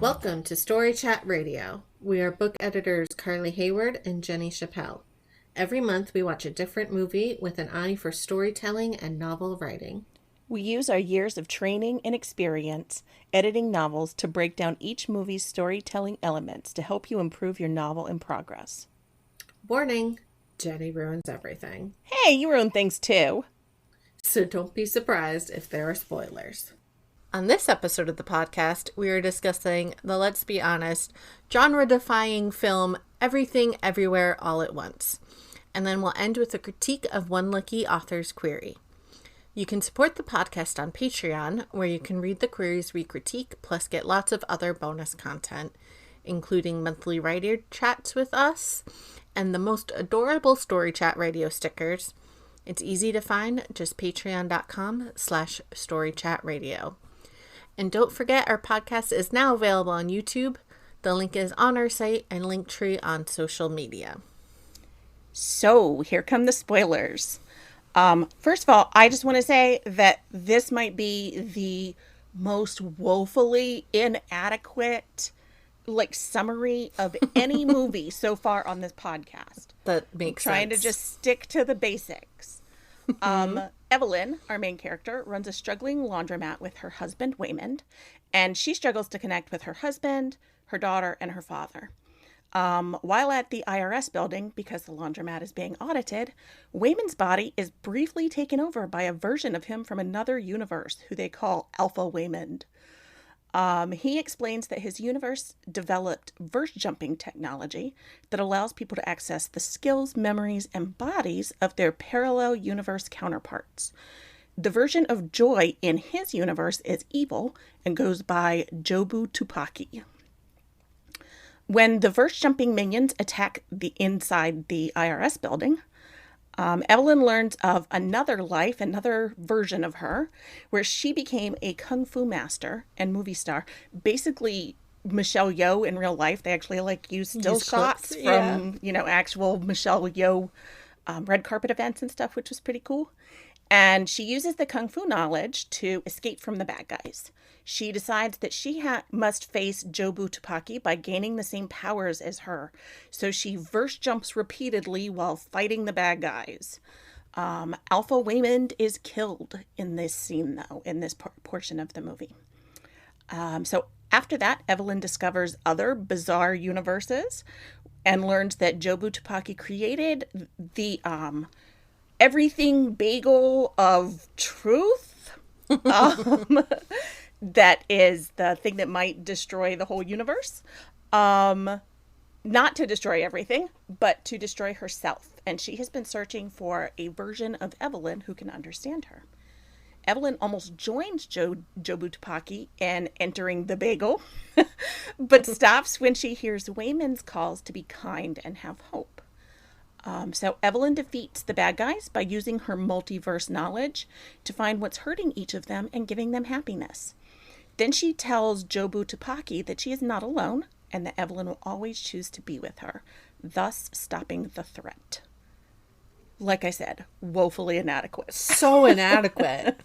Welcome to Story Chat Radio. We are book editors Carly Hayward and Jenny Chappelle. Every month we watch a different movie with an eye for storytelling and novel writing. We use our years of training and experience editing novels to break down each movie's storytelling elements to help you improve your novel in progress. Warning, Jenny ruins everything. Hey, you ruin things too. So don't be surprised if there are spoilers. On this episode of the podcast, we are discussing the, let's be honest, genre-defying film Everything Everywhere All at Once. And then we'll end with a critique of One Lucky Author's query. You can support the podcast on Patreon, where you can read the queries we critique, plus get lots of other bonus content, including monthly writer chats with us, and the most adorable Story Chat Radio stickers. It's easy to find, just patreon.com/storychatradio. And don't forget, our podcast is now available on YouTube. The link is on our site and Linktree on social media. So, here come the spoilers. First of all, I just want to say that this might be the most woefully inadequate, summary of any movie so far on this podcast. That makes sense. Trying to just stick to the basics. Evelyn, our main character, runs a struggling laundromat with her husband, Waymond, and she struggles to connect with her husband, her daughter, and her father. While at the IRS building, because the laundromat is being audited, Waymond's body is briefly taken over by a version of him from another universe, who they call Alpha Waymond. He explains that his universe developed verse jumping technology that allows people to access the skills, memories, and bodies of their parallel universe counterparts. The version of Joy in his universe is evil and goes by Jobu Tupaki. When the verse jumping minions attack inside the IRS building, Evelyn learns of another life, another version of her, where she became a kung fu master and movie star. Basically, Michelle Yeoh in real life. They actually use still shots from, actual Michelle Yeoh red carpet events and stuff, which was pretty cool. And she uses the kung fu knowledge to escape from the bad guys. She decides that she must face Jobu Tupaki by gaining the same powers as her. So she verse jumps repeatedly while fighting the bad guys. Alpha Waymond is killed in this scene, though, in this portion of the movie. So after that, Evelyn discovers other bizarre universes and learns that Jobu Tupaki created the everything bagel of truth. That is the thing that might destroy the whole universe. Not to destroy everything, but to destroy herself. And she has been searching for a version of Evelyn who can understand her. Evelyn almost joins Jobu Tupaki in entering the bagel, but stops when she hears Waymond's calls to be kind and have hope. So Evelyn defeats the bad guys by using her multiverse knowledge to find what's hurting each of them and giving them happiness. Then she tells Jobu Tupaki that she is not alone and that Evelyn will always choose to be with her, thus stopping the threat. Like I said, woefully inadequate. So inadequate.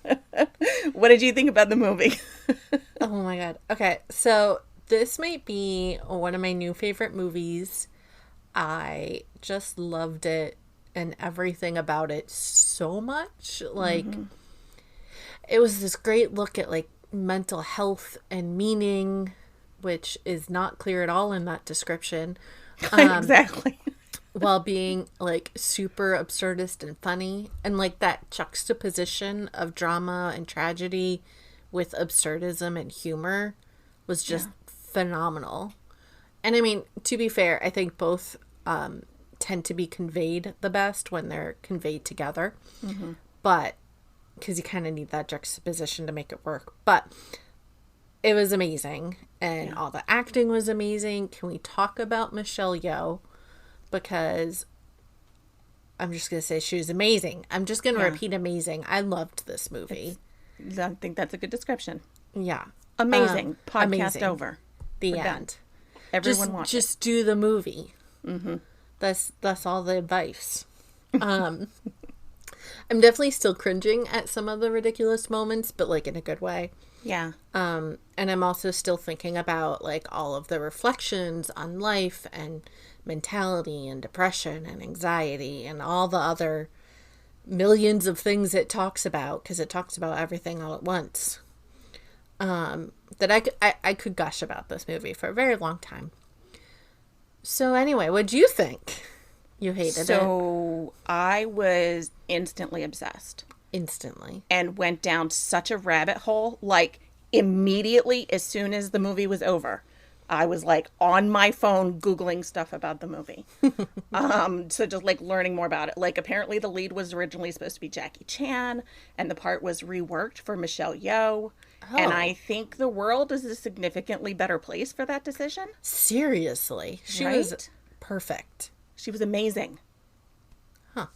What did you think about the movie? Oh my God. Okay, so this might be one of my new favorite movies. I just loved it and everything about it so much. It was this great look at mental health and meaning, which is not clear at all in that description. Exactly. While being super absurdist and funny, and that juxtaposition of drama and tragedy with absurdism and humor was just phenomenal. And I mean, to be fair, I think both tend to be conveyed the best when they're conveyed together. Mm-hmm. But because you kind of need that juxtaposition to make it work. But it was amazing. And all the acting was amazing. Can we talk about Michelle Yeoh? Because I'm just going to say she was amazing. I'm just going to repeat amazing. I loved this movie. I think that's a good description. Yeah. Amazing. Podcast amazing. Over. The We're end. Done. Everyone watch just do the movie. Mm-hmm. That's all the advice. I'm definitely still cringing at some of the ridiculous moments, but like in a good way. Yeah. And I'm also still thinking about like all of the reflections on life and mentality and depression and anxiety and all the other millions of things it talks about, because it talks about everything all at once. That I could gush about this movie for a very long time. So anyway, what'd you think? You hated it? So I was instantly obsessed. Instantly. And went down such a rabbit hole, like immediately as soon as the movie was over. I was like on my phone Googling stuff about the movie. So just like learning more about it. Like apparently the lead was originally supposed to be Jackie Chan and the part was reworked for Michelle Yeoh. Oh. And I think the world is a significantly better place for that decision. Seriously. She was perfect. She was amazing. Huh.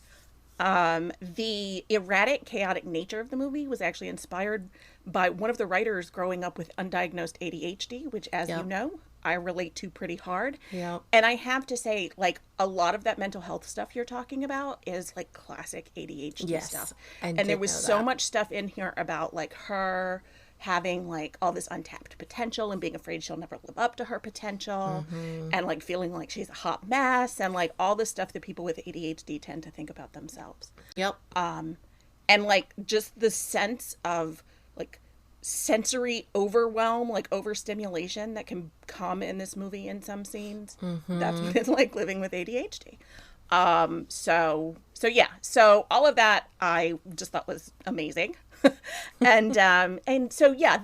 The erratic, chaotic nature of the movie was actually inspired by one of the writers growing up with undiagnosed ADHD, which, as you know, I relate to pretty hard. Yep. And I have to say, like, a lot of that mental health stuff you're talking about is, like, classic ADHD stuff. And there was so much stuff in here about, like, her having, like, all this untapped potential and being afraid she'll never live up to her potential and, like, feeling like she's a hot mess and, like, all the stuff that people with ADHD tend to think about themselves. Yep. And, like, just the sense of, like, sensory overwhelm, like overstimulation that can come in this movie in some scenes. That's what it's like living with ADHD. So yeah. So all of that I just thought was amazing. and so yeah,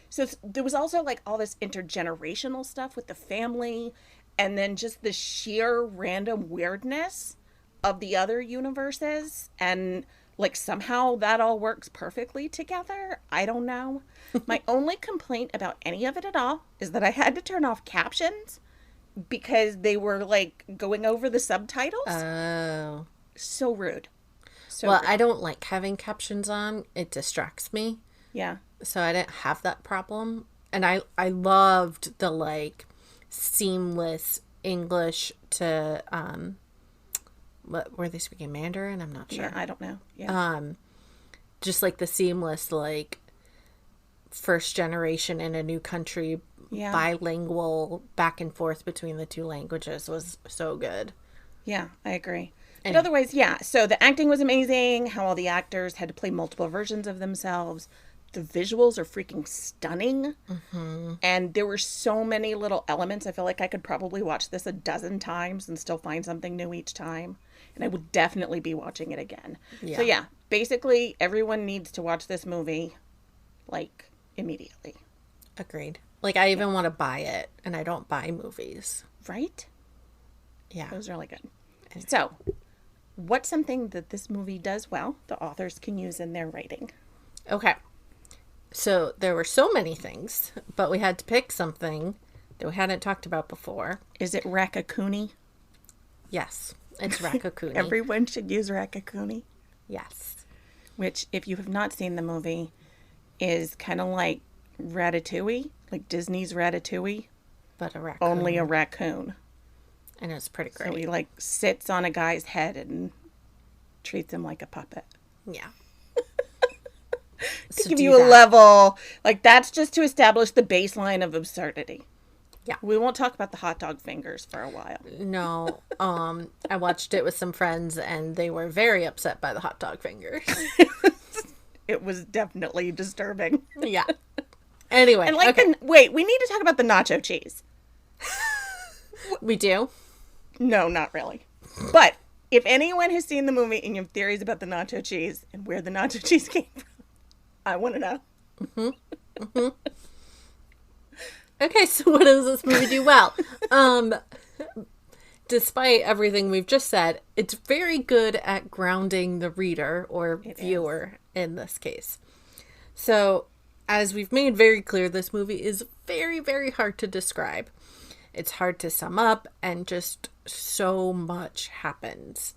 so there was also like all this intergenerational stuff with the family, and then just the sheer random weirdness of the other universes, and like somehow that all works perfectly together. I don't know. My only complaint about any of it at all is that I had to turn off captions because they were like going over the subtitles. Oh. So rude. Well, I don't like having captions on. It distracts me. Yeah. So I didn't have that problem. And I loved the like seamless English to what were they speaking, Mandarin? I'm not sure. Yeah, I don't know. Yeah. Just like the seamless like first generation in a new country, bilingual back and forth between the two languages was so good. Yeah, I agree. But otherwise, yeah. So the acting was amazing. How all the actors had to play multiple versions of themselves. The visuals are freaking stunning. And there were so many little elements. I feel like I could probably watch this a dozen times and still find something new each time. And I would definitely be watching it again. Yeah. So yeah, basically everyone needs to watch this movie like immediately. Agreed. Like I even want to buy it, and I don't buy movies. Right? Yeah. It was really good. So, what's something that this movie does well the authors can use in their writing? Okay. So there were so many things, but we had to pick something that we hadn't talked about before. Is it Rakakuni? Yes, it's Rakakuni. Everyone should use Rakakuni. Yes. Which, if you have not seen the movie, is kind of like Ratatouille, like Disney's Ratatouille. But a raccoon. Only a raccoon. And it's pretty great. So he like sits on a guy's head and treats him like a puppet. Yeah. To give you a level, like that's just to establish the baseline of absurdity. Yeah. We won't talk about the hot dog fingers for a while. No. I watched it with some friends and they were very upset by the hot dog fingers. It was definitely disturbing. Yeah. Anyway. And like, wait, we need to talk about the nacho cheese. We do? No, not really. But if anyone has seen the movie and you have theories about the nacho cheese and where the nacho cheese came from, I want to know. Okay, so what does this movie do well? Despite everything we've just said, it's very good at grounding the reader or viewer in this case. So, as we've made very clear, this movie is very, very hard to describe. It's hard to sum up, and just so much happens.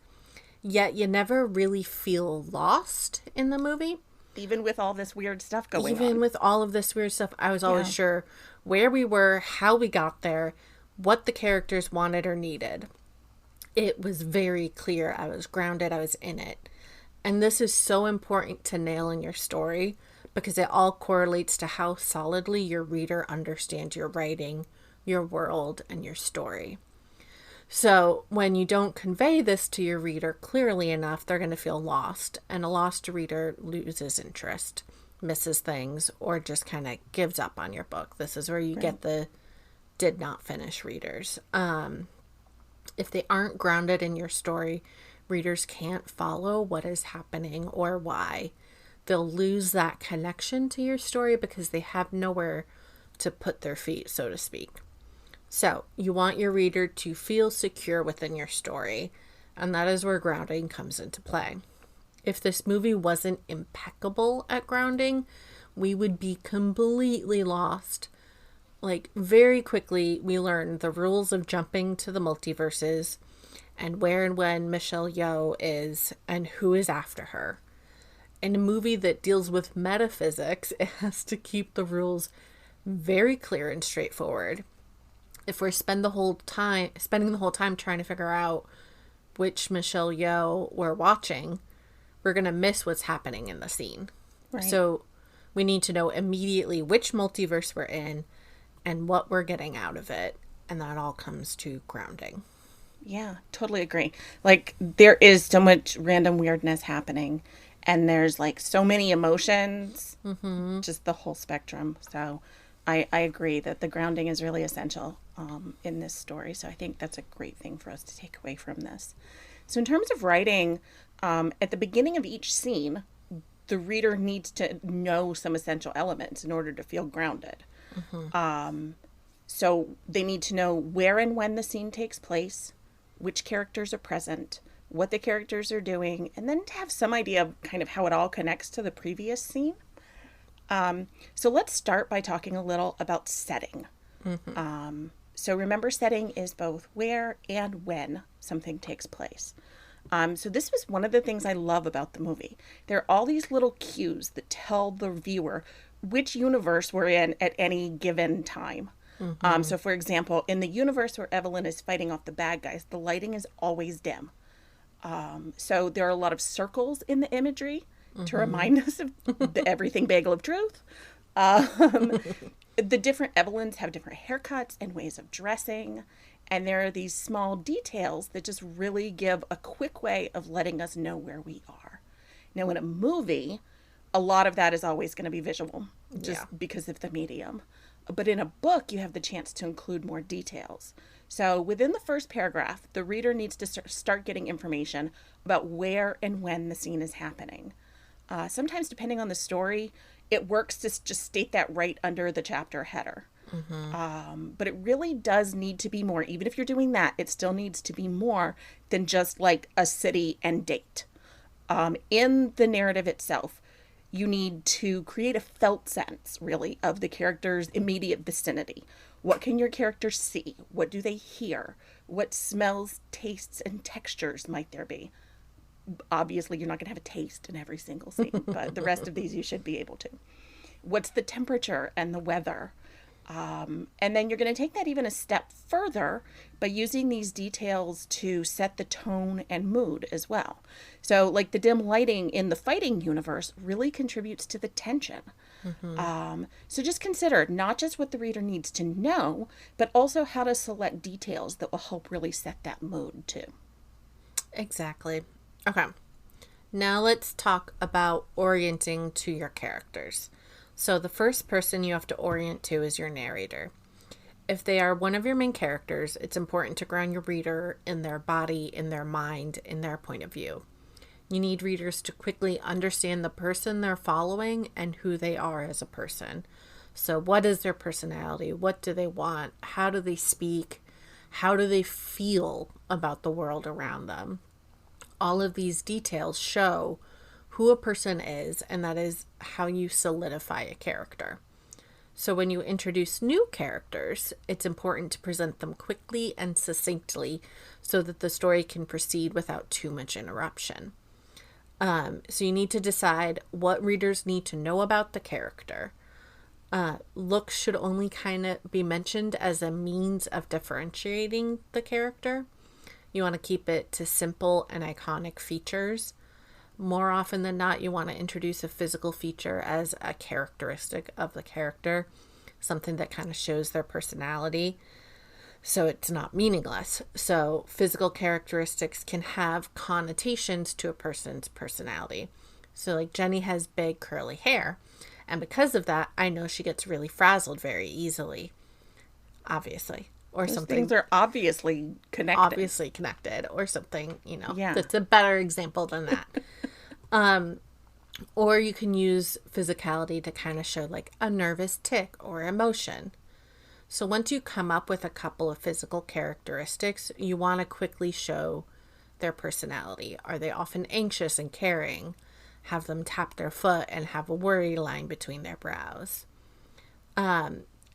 Yet you never really feel lost in the movie. Even with all this weird stuff going on. Even with all of this weird stuff, I was always sure where we were, how we got there, what the characters wanted or needed. It was very clear. I was grounded. I was in it. And this is so important to nail in your story because it all correlates to how solidly your reader understands your writing, your world, and your story. So when you don't convey this to your reader clearly enough, they're going to feel lost. And a lost reader loses interest, misses things, or just kind of gives up on your book. This is where you get the did not finish readers. If they aren't grounded in your story, readers can't follow what is happening or why. They'll lose that connection to your story because they have nowhere to put their feet, so to speak. So you want your reader to feel secure within your story, and that is where grounding comes into play. If this movie wasn't impeccable at grounding, we would be completely lost. Like, very quickly, we learn the rules of jumping to the multiverses and where and when Michelle Yeoh is and who is after her. In a movie that deals with metaphysics, it has to keep the rules very clear and straightforward. If we're spending the whole time trying to figure out which Michelle Yeoh we're watching, we're going to miss what's happening in the scene. Right. So we need to know immediately which multiverse we're in and what we're getting out of it. And that all comes to grounding. Yeah, totally agree. Like, there is so much random weirdness happening, and there's like so many emotions, just the whole spectrum. So I agree that the grounding is really essential in this story. So I think that's a great thing for us to take away from this. So in terms of writing, at the beginning of each scene, the reader needs to know some essential elements in order to feel grounded. So they need to know where and when the scene takes place, which characters are present, what the characters are doing, and then to have some idea of kind of how it all connects to the previous scene. So let's start by talking a little about setting. So remember, setting is both where and when something takes place. So this was one of the things I love about the movie. There are all these little cues that tell the viewer which universe we're in at any given time. So for example, in the universe where Evelyn is fighting off the bad guys, the lighting is always dim. So there are a lot of circles in the imagery to remind us of the everything bagel of truth. The different Evelyns have different haircuts and ways of dressing. And there are these small details that just really give a quick way of letting us know where we are. Now, in a movie, a lot of that is always going to be visual, just because of the medium. But in a book, you have the chance to include more details. So within the first paragraph, the reader needs to start getting information about where and when the scene is happening. Sometimes, depending on the story, it works to just state that right under the chapter header. But it really does need to be more. Even if you're doing that, it still needs to be more than just like a city and date. In the narrative itself, you need to create a felt sense, really, of the character's immediate vicinity. What can your characters see? What do they hear? What smells, tastes, and textures might there be? Obviously, you're not going to have a taste in every single scene, but the rest of these you should be able to. What's the temperature and the weather? And then you're going to take that even a step further by using these details to set the tone and mood as well. So like the dim lighting in the fighting universe really contributes to the tension. So just consider not just what the reader needs to know, but also how to select details that will help really set that mood too. Exactly. Okay. Now let's talk about orienting to your characters. So the first person you have to orient to is your narrator. If they are one of your main characters, it's important to ground your reader in their body, in their mind, in their point of view. You need readers to quickly understand the person they're following and who they are as a person. So what is their personality? What do they want? How do they speak? How do they feel about the world around them? All of these details show who a person is, and that is how you solidify a character. So when you introduce new characters, it's important to present them quickly and succinctly so that the story can proceed without too much interruption. So you need to decide what readers need to know about the character. Looks should only kind of be mentioned as a means of differentiating the character. You want to keep it to simple and iconic features. More often than not, you want to introduce a physical feature as a characteristic of the character, something that kind of shows their personality, so it's not meaningless. So physical characteristics can have connotations to a person's personality. So like Jenny has big curly hair, and because of that, I know she gets really frazzled very easily, obviously. Or Those something things are obviously connected. Or something, Yeah. that's a better example than that. Or you can use physicality to kind of show like a nervous tic or emotion. So once you come up with a couple of physical characteristics, you want to quickly show their personality. Are they often anxious and caring? Have them tap their foot and have a worry line between their brows.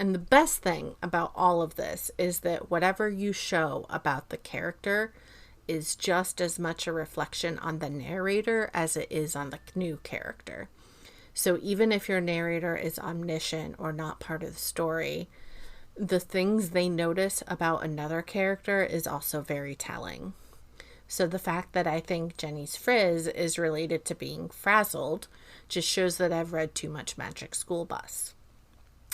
And the best thing about all of this is that whatever you show about the character is just as much a reflection on the narrator as it is on the new character. So even if your narrator is omniscient or not part of the story, the things they notice about another character is also very telling. So the fact that I think Jenny's frizz is related to being frazzled just shows that I've read too much Magic School Bus.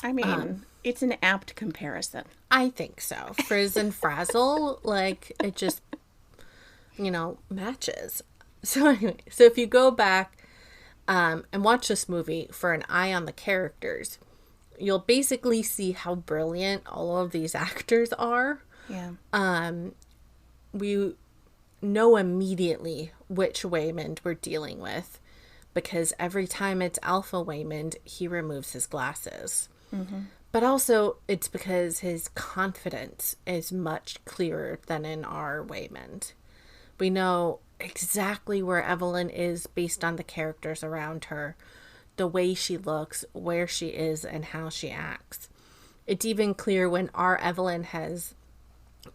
I mean, it's an apt comparison. I think so. Frizz and frazzle, like, it just, matches. So anyway, so if you go back and watch this movie for an eye on the characters, you'll basically see how brilliant all of these actors are. Yeah. We know immediately which Waymond we're dealing with, because every time it's Alpha Waymond, he removes his glasses. Mm-hmm. But also, it's because his confidence is much clearer than in our Waymond. We know exactly where Evelyn is based on the characters around her, the way she looks, where she is, and how she acts. It's even clear when our Evelyn has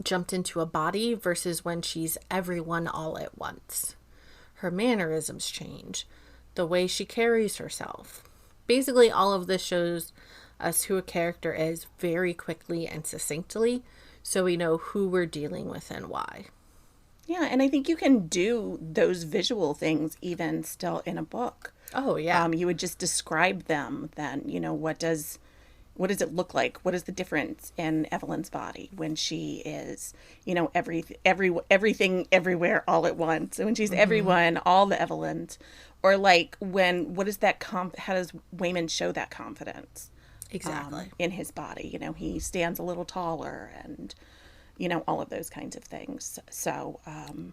jumped into a body versus when she's everyone all at once. Her mannerisms change, the way she carries herself. Basically, all of this shows us who a character is very quickly and succinctly, so we know who we're dealing with and why. Yeah, and I think you can do those visual things even still in a book. Oh, yeah. You would just describe them then, what does it look like? What is the difference in Evelyn's body when she is, everything everywhere all at once? And when she's everyone, all the Evelyns, or like what is that how does Waymond show that confidence? Exactly. In his body, he stands a little taller and, all of those kinds of things. So,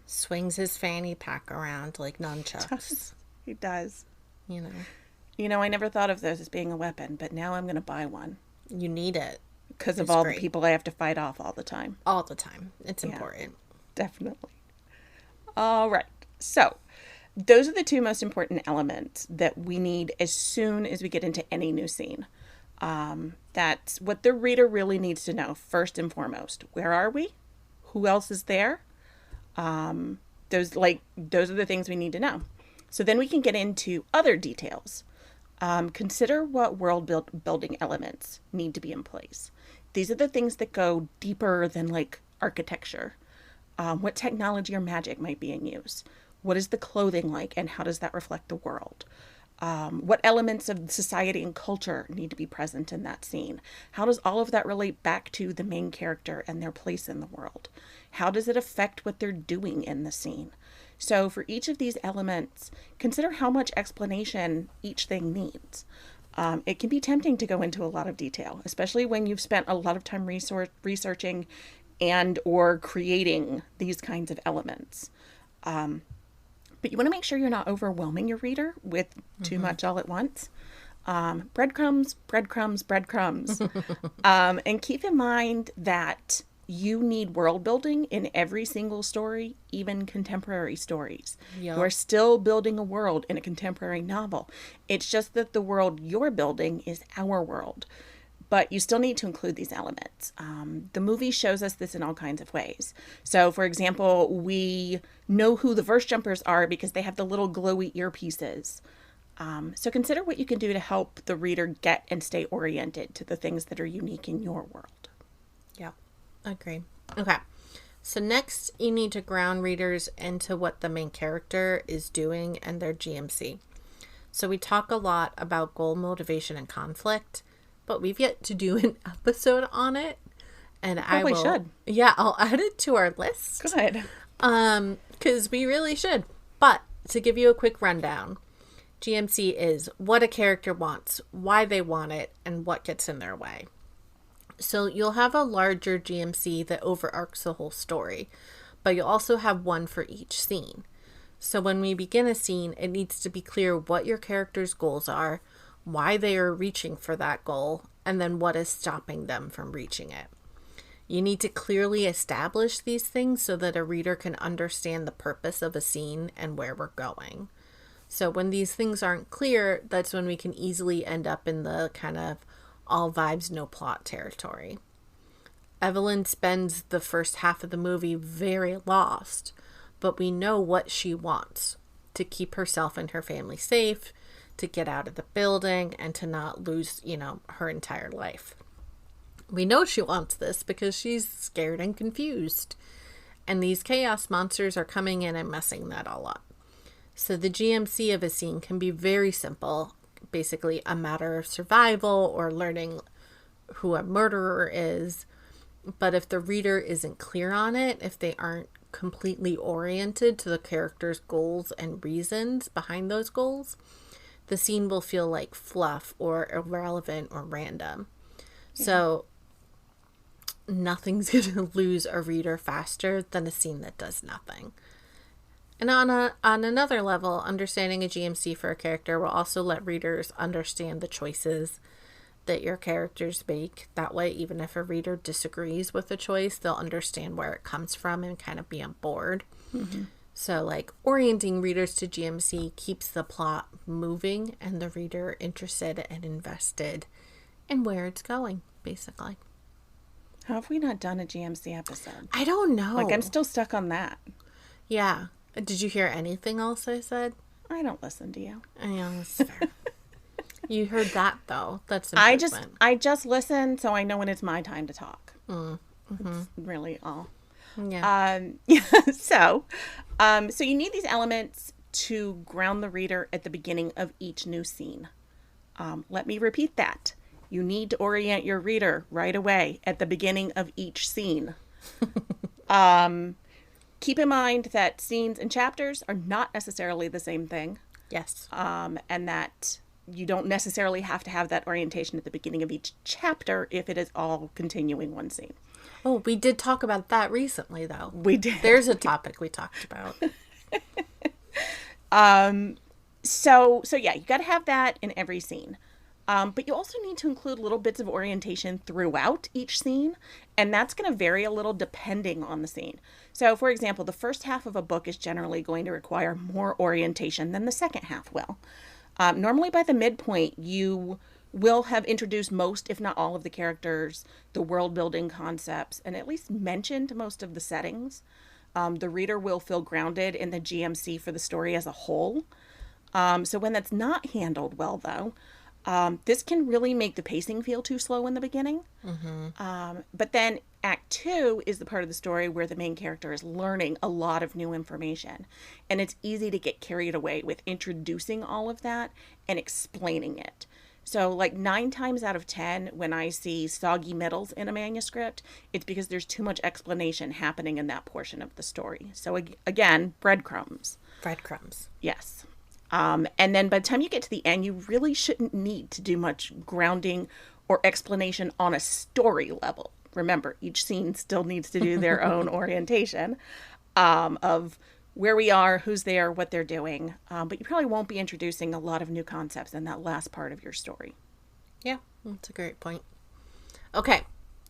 swings his fanny pack around like nunchucks. He does. I never thought of those as being a weapon, but now I'm going to buy one. You need it. Because of all the people I have to fight off all the time. All the time. It's important. Definitely. All right. So, those are the two most important elements that we need as soon as we get into any new scene. That's what the reader really needs to know first and foremost. Where are we? Who else is there? Those are the things we need to know. So then we can get into other details. Consider what world building elements need to be in place. These are the things that go deeper than like architecture. What technology or magic might be in use? What is the clothing like, and how does that reflect the world? What elements of society and culture need to be present in that scene? How does all of that relate back to the main character and their place in the world? How does it affect what they're doing in the scene? So for each of these elements, consider how much explanation each thing needs. It can be tempting to go into a lot of detail, especially when you've spent a lot of time researching and or creating these kinds of elements. But you want to make sure you're not overwhelming your reader with too much all at once. Breadcrumbs, breadcrumbs, breadcrumbs. And keep in mind that you need world building in every single story, even contemporary stories. Yep. You are still building a world in a contemporary novel. It's just that the world you're building is our world. But you still need to include these elements. The movie shows us this in all kinds of ways. So, for example, we know who the verse jumpers are because they have the little glowy earpieces. So consider what you can do to help the reader get and stay oriented to the things that are unique in your world. Yeah, I agree. Okay. So next, you need to ground readers into what the main character is doing and their GMC. So we talk a lot about goal, motivation, and conflict, but we've yet to do an episode on it. And Probably should. Yeah, I'll add it to our list. Good. Because we really should. But to give you a quick rundown, GMC is what a character wants, why they want it, and what gets in their way. So you'll have a larger GMC that overarches the whole story, but you'll also have one for each scene. So when we begin a scene, it needs to be clear what your character's goals are, why they are reaching for that goal, and then what is stopping them from reaching it. You need to clearly establish these things so that a reader can understand the purpose of a scene and where we're going. So when these things aren't clear, that's when we can easily end up in the kind of all vibes, no plot territory. Evelyn spends the first half of the movie very lost, but we know what she wants: to keep herself and her family safe, to get out of the building, and to not lose, her entire life. We know she wants this because she's scared and confused. And these chaos monsters are coming in and messing that all up. So the GMC of a scene can be very simple, basically a matter of survival or learning who a murderer is. But if the reader isn't clear on it, if they aren't completely oriented to the character's goals and reasons behind those goals, the scene will feel like fluff or irrelevant or random. Yeah. So nothing's going to lose a reader faster than a scene that does nothing. And on another level, understanding a GMC for a character will also let readers understand the choices that your characters make. That way, even if a reader disagrees with the choice, they'll understand where it comes from and kind of be on board. Mm-hmm. So, orienting readers to GMC keeps the plot moving and the reader interested and invested in where it's going, basically. How have we not done a GMC episode? I don't know. I'm still stuck on that. Yeah. Did you hear anything else I said? I don't listen to you. Yeah, that's fair. You heard that, though. That's improvement. I just listen so I know when it's my time to talk. Mm-hmm. That's really all. Yeah. So you need these elements to ground the reader at the beginning of each new scene. Let me repeat that. You need to orient your reader right away at the beginning of each scene. Keep in mind that scenes and chapters are not necessarily the same thing. Yes. And that you don't necessarily have to have that orientation at the beginning of each chapter if it is all continuing one scene. Oh, we did talk about that recently, though. We did. There's a topic we talked about. So yeah, you got to have that in every scene. But you also need to include little bits of orientation throughout each scene, and that's going to vary a little depending on the scene. So, for example, the first half of a book is generally going to require more orientation than the second half will. Normally by the midpoint, you will have introduced most, if not all, of the characters, the world-building concepts, and at least mentioned most of the settings. The reader will feel grounded in the GMC for the story as a whole. So when that's not handled well, though, this can really make the pacing feel too slow in the beginning. Mm-hmm. But then Act 2 is the part of the story where the main character is learning a lot of new information. And it's easy to get carried away with introducing all of that and explaining it. So 9 times out of 10, when I see soggy middles in a manuscript, it's because there's too much explanation happening in that portion of the story. So again, breadcrumbs. Breadcrumbs. Yes. And then by the time you get to the end, you really shouldn't need to do much grounding or explanation on a story level. Remember, each scene still needs to do their own orientation of where we are, who's there, what they're doing. But you probably won't be introducing a lot of new concepts in that last part of your story. Yeah, that's a great point. Okay,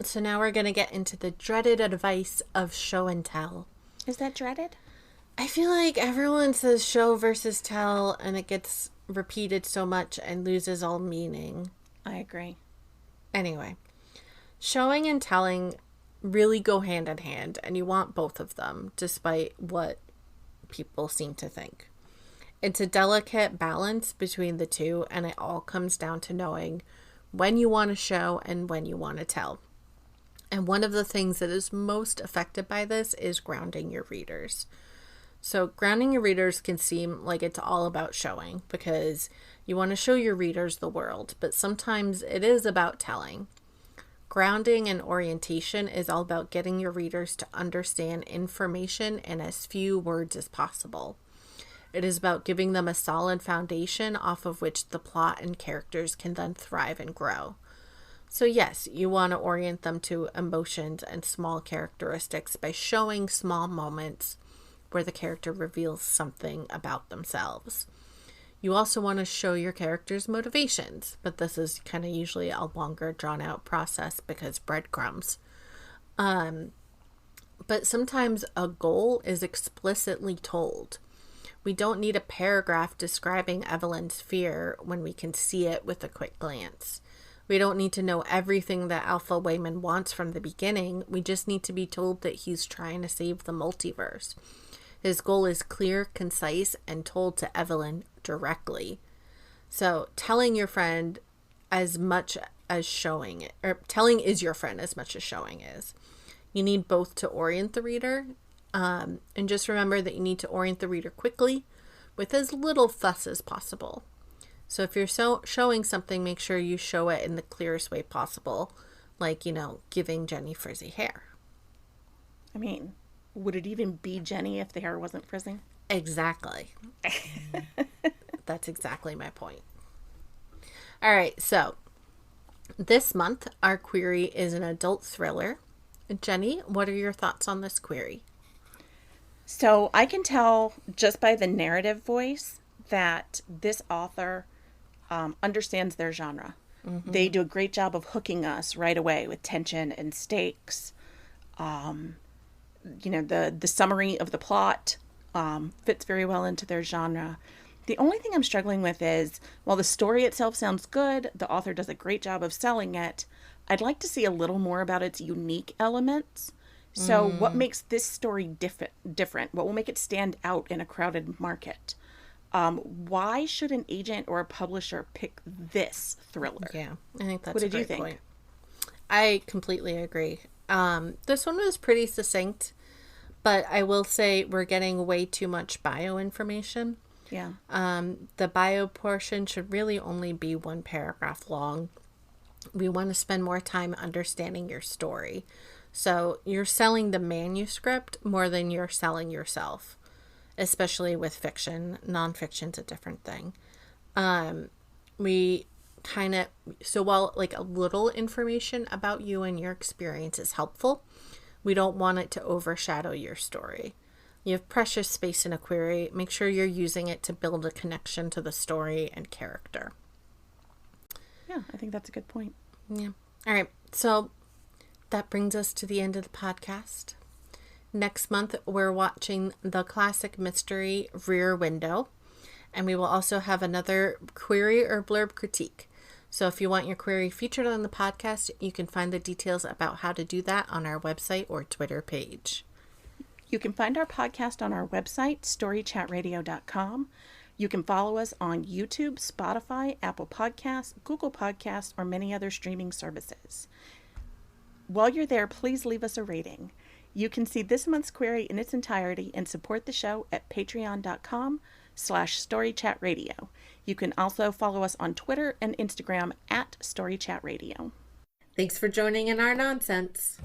so now we're going to get into the dreaded advice of show and tell. Is that dreaded? I feel like everyone says show versus tell, and it gets repeated so much and loses all meaning. I agree. Anyway, showing and telling really go hand in hand, and you want both of them, despite what people seem to think. It's a delicate balance between the two, and it all comes down to knowing when you want to show and when you want to tell. And one of the things that is most affected by this is grounding your readers. So grounding your readers can seem like it's all about showing, because you want to show your readers the world, but sometimes it is about telling. Grounding and orientation is all about getting your readers to understand information in as few words as possible. It is about giving them a solid foundation off of which the plot and characters can then thrive and grow. So yes, you want to orient them to emotions and small characteristics by showing small moments where the character reveals something about themselves. You also want to show your characters' motivations, but this is kind of usually a longer, drawn-out process because breadcrumbs. But sometimes a goal is explicitly told. We don't need a paragraph describing Evelyn's fear when we can see it with a quick glance. We don't need to know everything that Alpha Wayman wants from the beginning. We just need to be told that he's trying to save the multiverse. His goal is clear, concise, and told to Evelyn directly. So telling your friend as much as showing it, or telling is your friend as much as showing is. You need both to orient the reader. And just remember that you need to orient the reader quickly with as little fuss as possible. So if you're showing something, make sure you show it in the clearest way possible. Like, giving Jenny frizzy hair. I mean, would it even be Jenny if the hair wasn't frizzing? Exactly. That's exactly my point. All right, so this month our query is an adult thriller. Jenny, what are your thoughts on this query? So I can tell just by the narrative voice that this author understands their genre. Mm-hmm. They do a great job of hooking us right away with tension and stakes. The summary of the plot fits very well into their genre. The only thing I'm struggling with is, while the story itself sounds good, the author does a great job of selling it, I'd like to see a little more about its unique elements. So what makes this story different? What will make it stand out in a crowded market? Why should an agent or a publisher pick this thriller? Yeah, I think that's what a did you great think? point. I completely agree. This one was pretty succinct, but I will say we're getting way too much bio information. Yeah. The bio portion should really only be one paragraph long. We want to spend more time understanding your story. So you're selling the manuscript more than you're selling yourself, especially with fiction. Nonfiction's a different thing. So while like a little information about you and your experience is helpful, we don't want it to overshadow your story. You have precious space in a query. Make sure you're using it to build a connection to the story and character. Yeah, I think that's a good point. Yeah. All right. So that brings us to the end of the podcast. Next month, we're watching the classic mystery Rear Window, and we will also have another query or blurb critique. So if you want your query featured on the podcast, you can find the details about how to do that on our website or Twitter page. You can find our podcast on our website, storychatradio.com. You can follow us on YouTube, Spotify, Apple Podcasts, Google Podcasts, or many other streaming services. While you're there, please leave us a rating. You can see this month's query in its entirety and support the show at patreon.com/storychatradio. You can also follow us on Twitter and Instagram at storychatradio. Thanks for joining in our nonsense.